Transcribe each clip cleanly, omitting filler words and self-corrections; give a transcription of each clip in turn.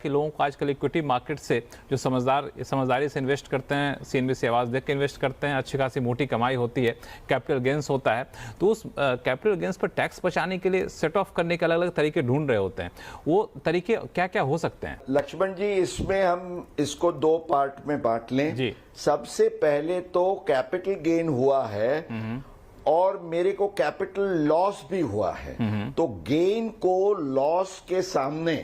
कि लोगों को आजकल इक्विटी मार्केट से जो समझदारी से इन्वेस्ट करते हैं, सीएनबी से आवाज़ देख के इन्वेस्ट करते हैं, अच्छी खासी मोटी कमाई होती है, कैपिटल गेंस होता है, तो उस कैपिटल गेंस पर टैक्स बचाने के लिए सेट ऑफ करने के अलग अलग तरीके ढूंढ रहे होते हैं। वो तरीके क्या क्या हो सकते हैं? लक्ष्मण जी, इसमें हम इसको दो पार्ट में बांट लें जी। सबसे पहले तो कैपिटल गेन हुआ है और मेरे को कैपिटल लॉस भी हुआ है, तो गेन को लॉस के सामने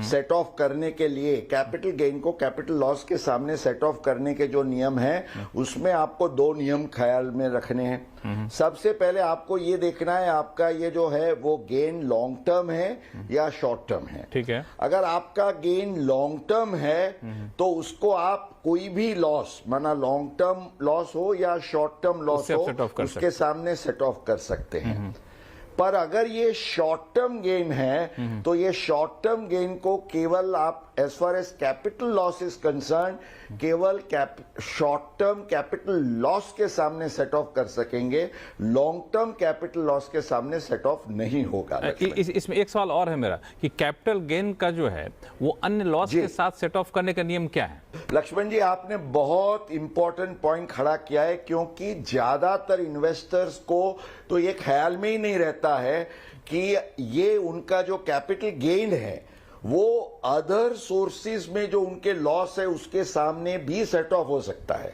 सेट ऑफ करने के लिए, कैपिटल गेन को कैपिटल लॉस के सामने सेट ऑफ करने के जो नियम हैं, उसमें आपको दो नियम ख्याल में रखने हैं। सबसे पहले आपको ये देखना है आपका ये जो है वो गेन लॉन्ग टर्म है या शॉर्ट टर्म है। ठीक है। अगर आपका गेन लॉन्ग टर्म है तो उसको आप कोई भी लॉस, माना लॉन्ग टर्म लॉस हो या शॉर्ट टर्म लॉस हो, उसके सामने सेट ऑफ कर सकते हैं। पर अगर ये शॉर्ट टर्म गेन है तो ये शॉर्ट टर्म गेन को केवल आप as far as capital loss is concern केवल शॉर्ट टर्म कैपिटल लॉस के सामने सेट ऑफ कर सकेंगे, लॉन्ग टर्म कैपिटल लॉस के सामने सेट ऑफ नहीं होगा। इसमें एक सवाल और है मेरा कि कैपिटल गेन का जो है वो अन्य लॉस के साथ सेट ऑफ करने का नियम क्या है? लक्ष्मण जी, आपने बहुत इंपॉर्टेंट पॉइंट खड़ा किया है, क्योंकि ज्यादातर इन्वेस्टर्स को तो ये ख्याल में ही नहीं रहता है कि ये उनका जो कैपिटल गेन है वो अदर सोर्सेज में जो उनके लॉस है उसके सामने भी सेट ऑफ हो सकता है।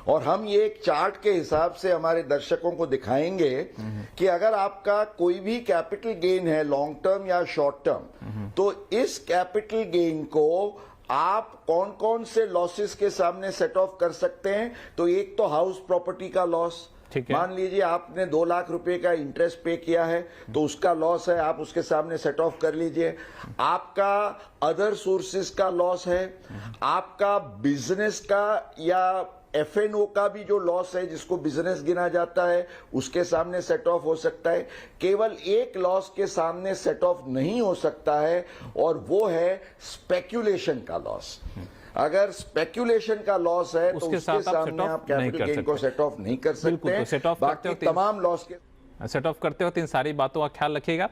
और हम ये एक चार्ट के हिसाब से हमारे दर्शकों को दिखाएंगे कि अगर आपका कोई भी कैपिटल गेन है लॉन्ग टर्म या शॉर्ट टर्म, तो इस कैपिटल गेन को आप कौन कौन से लॉसेस के सामने सेट ऑफ कर सकते हैं। तो एक तो हाउस प्रॉपर्टी का लॉस, मान लीजिए आपने 2 लाख रुपए का इंटरेस्ट पे किया है तो उसका लॉस है, आप उसके सामने सेट ऑफ कर लीजिए। आपका अदर सोर्सेस का लॉस है, आपका बिजनेस का या एफएनओ का भी जो लॉस है जिसको बिजनेस गिना जाता है उसके सामने सेट ऑफ हो सकता है। केवल एक लॉस के सामने सेट ऑफ नहीं हो सकता है और वो है स्पेक्यूलेशन का लॉस। अगर स्पेक्यूलेशन का लॉस है तो उसके सामने आप कैपिटल गेन को सेट ऑफ नहीं कर सकते। बाकी तमाम लॉस के सेट ऑफ करते वक्त इन सारी बातों का ख्याल रखिएगा।